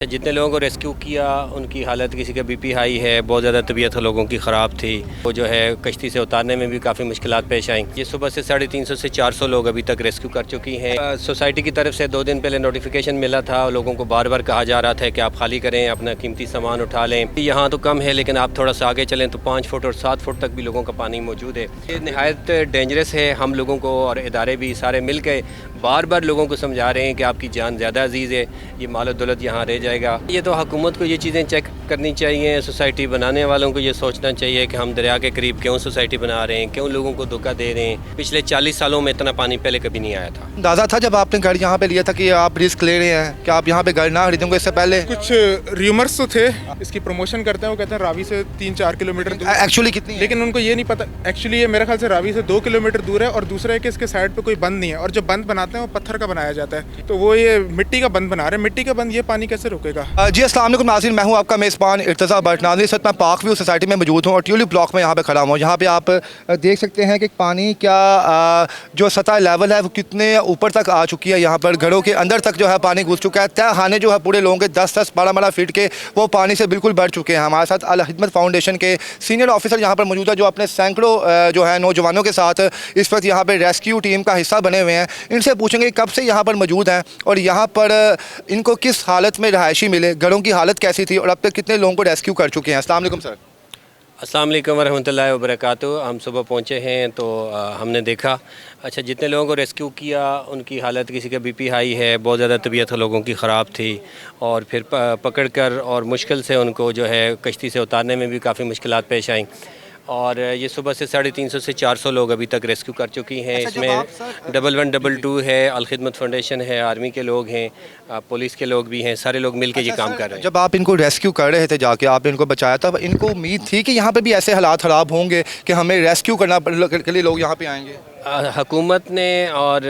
जितने लोगों को रेस्क्यू किया उनकी हालत, किसी का बीपी हाई है, बहुत ज़्यादा तबीयत लोगों की ख़राब थी। वो जो है कश्ती से उतारने में भी काफ़ी मुश्किलात पेश आई। ये सुबह से 350 से 400 लोग अभी तक रेस्क्यू कर चुकी हैं। सोसाइटी की तरफ से 2 दिन पहले नोटिफिकेशन मिला था, लोगों को बार बार कहा जा रहा था कि आप खाली करें, अपना कीमती सामान उठा लें। यहाँ तो कम है, लेकिन आप थोड़ा सा आगे चलें तो 5 फुट और 7 फुट तक भी लोगों का पानी मौजूद है। ये नहायत डेंजरस है। हम लोगों को और इदारे भी सारे मिल के बार बार लोगों को समझा रहे हैं कि आपकी जान ज़्यादा अजीज़ है, ये मालो दौलत यहाँ रह जाएगा। ये तो हुकूमत को ये चीज़ें चेक करनी चाहिए। सोसाइटी बनाने वालों को ये सोचना चाहिए कि हम दरिया के करीब क्यों सोसाइटी बना रहे हैं, क्यों लोगों को धोखा दे रहे हैं। पिछले 40 सालों में इतना पानी पहले कभी नहीं आया था। अंदाज़ा था जब आपने घर यहाँ पे लिया था कि आप रिस्क ले रहे हैं कि आप यहाँ पे घर ना खरीदेंगे? इससे पहले कुछ र्यूमर्स तो थे, इसकी प्रमोशन करते हैं। वो कहते हैं रावी से 3-4 किलोमीटर दूर। एक्चुअली कितनी है? लेकिन उनको ये नहीं पता। एक्चुअली ये मेरे ख्याल से रावी से 2 किलोमीटर दूर है, और दूसरा है कि इसके साइड पे कोई बंद नहीं है, और जो बंद बनाते हैं वो पत्थर का बनाया जाता है। तो वो ये मिट्टी का बंद बना रहे हैं। मिट्टी का बंद ये पानी कैसे रोकेगा? जी अस्सलाम वालेकुम नाज़रीन, मैं हूँ आपका मेज़बान इर्तज़ा भट्ट। नाज़रीन इस वक्त मैं पार्क व्यू सोसाइटी में मौजूद हूँ और ट्यूलिप ब्लॉक में यहाँ पे खड़ा हूँ। यहाँ पे आप देख सकते हैं कि पानी क्या जो सतह लेवल है वो कितने ऊपर तक आ चुकी है। यहाँ पर घरों के अंदर तक जो है पानी घुस चुका है। तय खाने जो है पूरे लोगों के 10-10, 12-12 फीट के वो पानी से बिल्कुल भर चुके हैं। हमारे साथ अल खिदमत फाउंडेशन के सीनियर ऑफिसर यहाँ पर मौजूद है, जो अपने सैकड़ों जो है नौजवानों के साथ इस वक्त यहाँ पर रेस्क्यू टीम का हिस्सा बने हुए हैं। इनसे पूछेंगे कब से यहाँ पर मौजूद हैं और यहाँ पर इनको किस हालत में रहायशी मिले, घरों की हालत कैसी थी और अब तक कितने लोगों को रेस्क्यू कर चुके हैं। अस्सलाम वालेकुम सर। अस्सलाम वालेकुम वरहमतुल्लाहि वबरकातुहू। हम सुबह पहुँचे हैं तो हमने देखा, अच्छा जितने लोगों को रेस्क्यू किया उनकी हालत, किसी का बीपी हाई है, बहुत ज़्यादा तबीयत लोगों की ख़राब थी, और फिर पकड़ कर और मुश्किल से उनको जो है कश्ती से उतारने में भी काफ़ी मुश्किलात पेश आई। और ये सुबह से 350 से 400 लोग अभी तक रेस्क्यू कर चुकी हैं। इसमें 1122 है, अल खिदमत फाउंडेशन है, आर्मी के लोग हैं, पुलिस के लोग भी हैं, सारे लोग मिलकर ये काम कर रहे हैं। जब आप इनको रेस्क्यू कर रहे थे, जाके आपने इनको बचाया था, इनको उम्मीद थी कि यहाँ पे भी ऐसे हालात ख़राब होंगे कि हमें रेस्क्यू करना के लिए लोग यहाँ पे आएंगे? हुकूमत ने और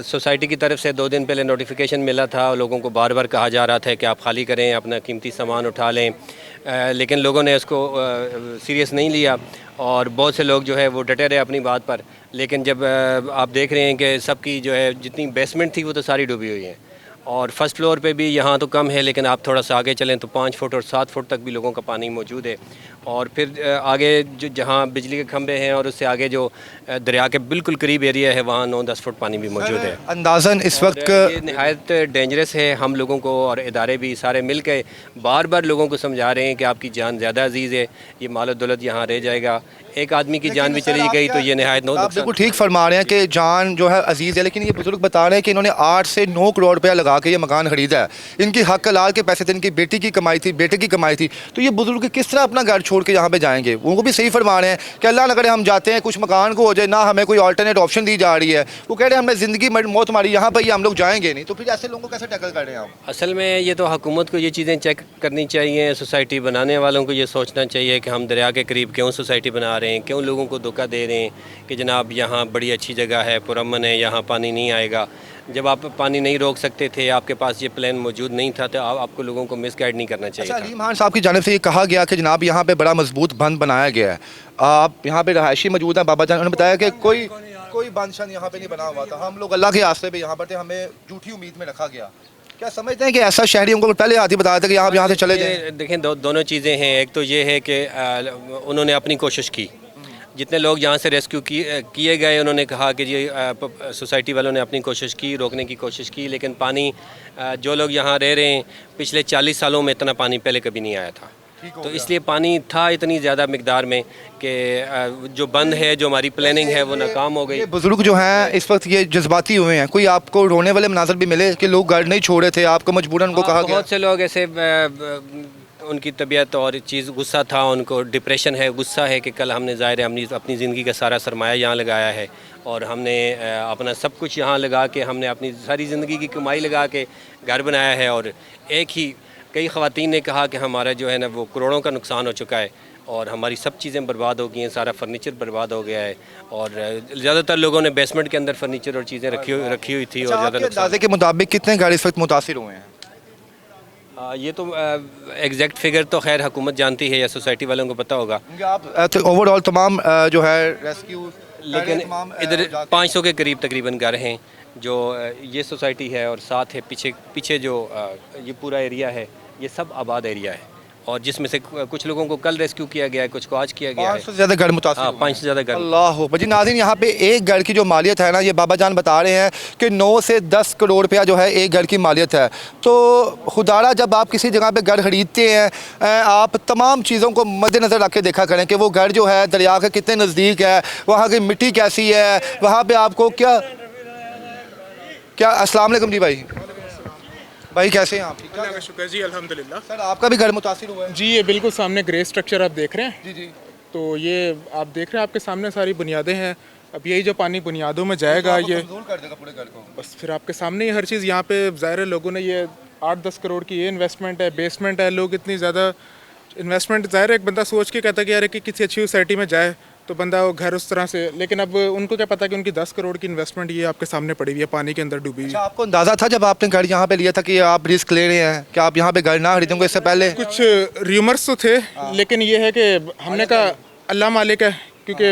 सोसाइटी की तरफ से 2 दिन पहले नोटिफिकेशन मिला था, लोगों को बार बार कहा जा रहा था कि आप खाली करें, अपना कीमती सामान उठा लें, लेकिन लोगों ने उसको सीरियस नहीं लिया और बहुत से लोग जो है वो डटे रहे अपनी बात पर। लेकिन जब आप देख रहे हैं कि सबकी जो है जितनी बेसमेंट थी वो तो सारी डूबी हुई है, और फर्स्ट फ्लोर पे भी यहाँ तो कम है, लेकिन आप थोड़ा सा आगे चलें तो 5 फुट और 7 फुट तक भी लोगों का पानी मौजूद है। और फिर आगे जो जहाँ बिजली के खंभे हैं और उससे आगे जो दरिया के बिल्कुल करीब एरिया है वहाँ 9-10 फुट पानी भी मौजूद है। अंदाज़न इस वक्त ये नहायत डेंजरस है। हम लोगों को और इदारे भी सारे मिल के बार बार लोगों को समझा रहे हैं कि आपकी जान ज़्यादा अजीज़ है, ये मालो दौलत यहाँ रह जाएगा। एक आदमी की जान भी चली गई तो ये नहायत आप बिल्कुल ठीक फरमा रहे हैं कि जान जो है अजीज़ है, लेकिन ये बुजुर्ग बता रहे हैं कि इन्होंने 8 से 9 करोड़ रुपया लगा के ये मकान खरीदा है। इनकी हक हलाल के पैसे थे, इनकी बेटी की कमाई थी, बेटे की कमाई थी, तो ये बुजुर्ग किस तरह अपना घर छोड़ के यहाँ पे जाएंगे? वो भी सही फरमा रहे हैं कि अल्लाह न करे हम जाते हैं, कुछ मकान को हो जाए, ना हमें कोई अल्टरनेट ऑप्शन दी जा रही है। वो कह रहे हैं हमने ज़िंदगी मौत हमारी यहाँ पर ही, हम लोग जाएंगे नहीं। तो फिर ऐसे लोगों को कैसे टैकल कर रहे हैं आप? असल में ये तो हुकूमत को ये चीज़ें चेक करनी चाहिए। सोसाइटी बनाने वालों को ये सोचना चाहिए कि हम दरिया के करीब क्यों सोसाइटी बना रहे हैं, क्यों लोगों को धोखा दे रहे हैं कि जनाब यहाँ बड़ी अच्छी जगह है, पुरअमन है, यहाँ पानी नहीं आएगा। जब आप पानी नहीं रोक सकते थे, आपके पास ये प्लान मौजूद नहीं था, तो आपको लोगों को मिसगाइड नहीं करना चाहिए। अच्छा, अलीम खान साहब की जानिब से ये कहा गया कि जनाब यहाँ पे बड़ा मजबूत बंद बनाया गया है। आप यहाँ पे रहायशी मौजूद हैं, बाबा जान उन्होंने बताया कि कोई बंद शन यहाँ पे नहीं बना हुआ था, हम लोग अल्लाह के आस्ते पे यहाँ पर थे, हमें झूठी उम्मीद में रखा गया। क्या समझते हैं कि ऐसा शहरियों को पहले आती बताया था कि आप यहाँ से चले जाएं? देखें, दोनों चीज़ें हैं। एक तो ये है कि उन्होंने अपनी कोशिश की, जितने लोग यहाँ से रेस्क्यू किए गए उन्होंने कहा कि ये सोसाइटी वालों ने अपनी कोशिश की, रोकने की कोशिश की, लेकिन पानी जो लोग यहाँ रह रहे हैं पिछले 40 सालों में इतना पानी पहले कभी नहीं आया था। तो इसलिए पानी था इतनी ज़्यादा मिकदार में कि जो बंद है, जो हमारी प्लानिंग है वो नाकाम हो गई। बुजुर्ग जो हैं इस वक्त ये जज्बाती हुए हैं, कोई आपको रोने वाले मनाजर भी मिले कि लोग घर नहीं छोड़े थे, आपको मजबूरन उनको कहा गया? बहुत से लोग ऐसे उनकी तबीयत और चीज़ गुस्सा था, उनको डिप्रेशन है, गुस्सा है कि कल हमने ज़ाहिर है हमने अपनी ज़िंदगी का सारा सरमाया यहाँ लगाया है और हमने अपना सब कुछ यहाँ लगा के, हमने अपनी सारी ज़िंदगी की कमाई लगा के घर बनाया है, और एक ही कई ख़वातीन ने कहा कि हमारा जो है ना वो करोड़ों का नुकसान हो चुका है और हमारी सब चीज़ें बर्बाद हो गई हैं, सारा फर्नीचर बर्बाद हो गया है, और ज़्यादातर लोगों ने बेसमेंट के अंदर फर्नीचर और चीज़ें रखी हुई थी। और ज़्यादा अंदाजे के मुताबिक कितने घर इस वक्त मुतासिर हुए हैं? ये तो एग्जैक्ट फिगर तो खैर हुकूमत जानती है या सोसाइटी वालों को पता होगा। आप ओवरऑल तमाम जो है रेस्क्यू, लेकिन इधर 500 के करीब तकरीबन घर हैं जो ये सोसाइटी है और साथ है पीछे पीछे जो ये पूरा एरिया है, ये सब आबाद एरिया है और जिसमें से कुछ लोगों को कल रेस्क्यू किया गया है, कुछ को आज किया गया है। 500 से ज़्यादा घर मुतासिर हाँ, हुए 500 से ज़्यादा घर। अल्लाह जी नाज़रीन, यहाँ पे एक घर की जो मालियत है ना, ये बाबा जान बता रहे हैं कि 9 से 10 करोड़ रुपया जो है एक घर की मालियत है। तो खुदारा जब आप किसी जगह पे घर खरीदते हैं, आप तमाम चीज़ों को मद्देनज़र रख के देखा करें कि वो घर जो है दरिया के कितने नज़दीक है, वहाँ की मिट्टी कैसी है, वहाँ पर आपको क्या क्या। अस्सलाम वालेकुम जी भाई कैसे हैं आप? ठीक अल्लाह का शुक्र जी, अल्हम्दुलिल्लाह। सर आपका भी घर मुतासिर हुआ है? जी, ये बिल्कुल सामने ग्रे स्ट्रक्चर आप देख रहे हैं। जी जी। तो ये आप देख रहे हैं, आपके सामने सारी बुनियादें हैं। अब यही जो पानी बुनियादों में जाएगा, ये कमज़ोर कर देगा पूरे घर को। बस फिर आपके सामने ही हर चीज़। यहाँ पे ज़ाहिर है लोगों ने ये 8-10 करोड़ की ये इन्वेस्टमेंट है, बेसमेंट है। लोग इतनी ज़्यादा इन्वेस्टमेंट, ज़ाहिर है एक बंदा सोच के कहता है कि यार कि किसी अच्छी सोसाइटी में जाए तो बंदा वो घर उस तरह से, लेकिन अब उनको क्या पता कि उनकी 10 करोड़ की इन्वेस्टमेंट ये आपके सामने पड़ी हुई है, पानी के अंदर डूबी हुई। अच्छा, आपको अंदाज़ा था जब आपने घर यहाँ पे लिया था कि आप रिस्क ले रहे हैं कि आप यहाँ पे घर ना खरीदेंगे इससे पहले? कुछ र्यूमर्स तो थे, लेकिन ये है कि हमने कहा अल्लाह मालिक है, क्योंकि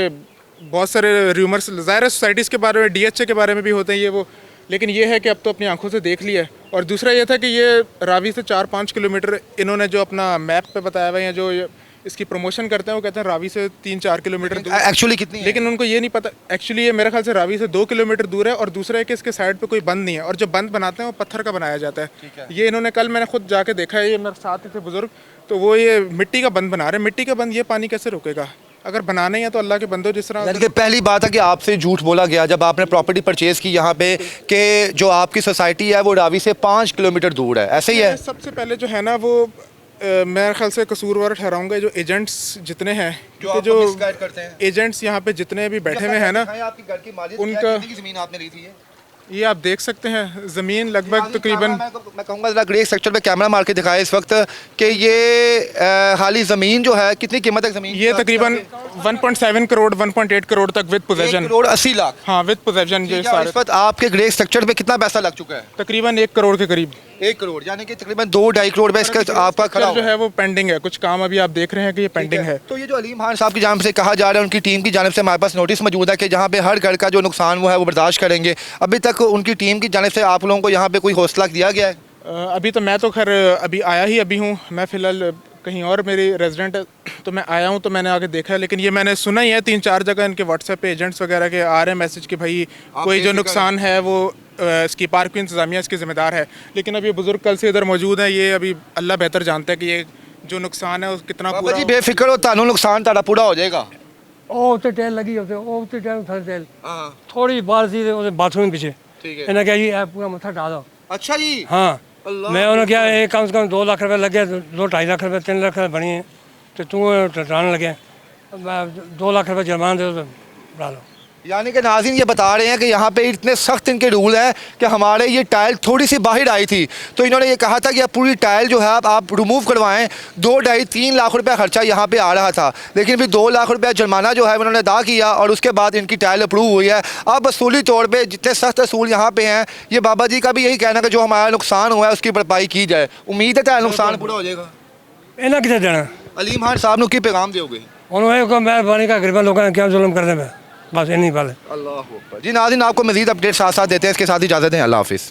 बहुत सारे र्यूमर्स ज़ाहिर है सोसाइटीज़ के बारे में, DHA के बारे में भी होते हैं ये वो, लेकिन ये है कि अब तो अपनी आंखों से देख लिया है। और दूसरा ये था कि ये रावी से 4-5 किलोमीटर इन्होंने जो अपना मैप पे बताया हुआ है, या जो इसकी प्रमोशन करते हैं वो कहते हैं रावी से 3-4 किलोमीटर दूर। एक्चुअली कितनी है? लेकिन उनको ये नहीं पता एक्चुअली ये मेरे ख्याल से रावी से 2 किलोमीटर दूर है। और दूसरा है कि इसके साइड पे कोई बंद नहीं है, और जो बंद बनाते हैं वो पत्थर का बनाया जाता है। ये इन्होंने कल मैंने खुद जाके देखा है, ये मेरे साथ ही थे बुजुर्ग, तो वो ये मिट्टी का बंद बना रहे हैं। मिट्टी का बंद ये पानी कैसे रोकेगा? अगर बनाना ही है तो अल्लाह के बंदो, जिस तरह यानी कि पहली बात है कि आपसे झूठ बोला गया जब आपने प्रॉपर्टी परचेज की यहाँ पे कि जो आपकी सोसाइटी है वो रावी से 5 किलोमीटर दूर है, ऐसे ही है? सबसे पहले जो है ना वो मेरे ख्याल से कसूरवार ठहराऊंगा जो एजेंट्स जितने हैं, क्योंकि जो करते हैं एजेंट्स यहाँ पे जितने भी बैठे हुए हैं ना, आपकी घर की मालियत उनका कितनी की ज़मीन आपने ली थी? ये आप देख सकते हैं ज़मीन लगभग तकरीबन, मैं कहूँगा ज़रा ग्रे सेक्टर पे कैमरा मार के दिखाए इस वक्त कि ये खाली ज़मीन जो है कितनी कीमत है ज़मीन? ये तकरीबन 1.7 करोड़ 1.8 करोड़ तक विद पोजेशन। 1 करोड़ 80 लाख। हाँ, विद पोजेशन। ये सारे इस वक्त आपके ग्रे स्ट्रक्चर पे कितना पैसा लग चुका है? तकरीबन 1 करोड़ के करीब। 1 करोड़, यानी कि तकरीबन 2-2.5 करोड़ पे इसका आपका खड़ा जो है वो पेंडिंग है, कुछ काम अभी आप देख रहे हैं कि ये पेंडिंग है। तो ये जो अलीम खान साहब की जानिब से कहा जा रहा है, उनकी टीम की जानिब से हमारे पास नोटिस मौजूद है कि जहाँ पे हर घर का जो नुकसान वो है वो बर्दाश्त करेंगे। अभी तक उनकी टीम की जानिब से आप लोगों को यहाँ पे कोई हौसला दिया गया है? अभी तो मैं तो खैर अभी आया ही अभी हूँ, मैं फ़िलहाल कहीं और मेरी रेजिडेंट है, तो मैं आया हूँ तो मैंने आके देखा है। लेकिन ये मैंने सुना ही है 3-4 जगह इनके व्हाट्सएप पे एजेंट्स वगैरह के आ रहे हैं मैसेज कि भाई कोई जो नुकसान है वो इसकी पार्क की इंतज़ामिया इसकी ज़िम्मेदार है। लेकिन अब ये बुज़ुर्ग कल से इधर मौजूद हैं, ये अभी अल्लाह बेहतर जानता है कि ये जो नुकसान है वो कितना बाबा पूरा जी बेफिक्र हो, तानू नुकसान तारा पूरा हो जाएगा। ਉਹ ਉੱਤੇ ਟੈਲ ਲੱਗੀ ਉੱਤੇ ਉਹ ਉੱਤੇ ਟੈਲ ਥੱਲੇ ਟੈਲ ਥੋੜੀ ਬਾਹਰ ਸੀ ਤੇ ਉਹਦੇ ਬਾਥਰੂਮ ਪਿੱਛੇ ਠੀਕ ਹੈ। ਇਹਨਾਂ ਕਿਹਾ ਜੀ ਇਹ ਪੂਰਾ ਮੱਥਾ ਢਾ ਦਿਓ। अच्छा जी। ਹਾਂ ਮੈਂ ਉਹਨਾਂ ਕਿਹਾ ਇਹ ਕਮ ਸੇ ਕਮ 2 ਲੱਖ ਰੁਪਏ ਲੱਗਿਆ, 2-2.5 ਲੱਖ ਰੁਪਏ 3 ਲੱਖ ਰੁਪਏ ਬਣੀ ਹੈ ਤੇ ਤੂੰ ਟਾਣ ਲੱਗਿਆ, ਮੈਂ 2 ਲੱਖ ਰੁਪਏ जुर्माना दे दो ढा लो। यानी कि नाज़रीन ये बता रहे हैं कि यहाँ पे इतने सख्त इनके रूल हैं कि हमारे ये टाइल थोड़ी सी बाहर आई थी तो इन्होंने ये कहा था कि अब पूरी टाइल जो है आप रिमूव करवाएं। 2-2.5-3 लाख रुपया खर्चा यहाँ पे आ रहा था, लेकिन फिर 2 लाख रुपया जुर्माना जो है उन्होंने अदा किया और उसके बाद इनकी टाइल अप्रूव हुई है। अब असूली तौर पर जितने सख्त असूल यहाँ पे हैं, ये बाबा जी का भी यही कहना है कि जो हमारा नुकसान हुआ है उसकी भरपाई की जाए। उम्मीद है टाइल नुकसान पूरा हो जाएगा। ਇਹਨਾਂ ਕਿੱਥੇ ਦੇਣਾ? अलीम खान साहब ने की पैगाम दोगे? ਉਹਨੂੰ ਇਹ ਕੋ ਮਿਹਰਬਾਨੀ का गरीबा लोगों ने क्या जुल्म कर दे, बस इन्हीं पाले। अल्लाह जी नाज़रीन आपको मज़ीद अपडेट साथ साथ देते हैं, इसके साथ ही इजाज़त दें। अल्लाह हाफिज़।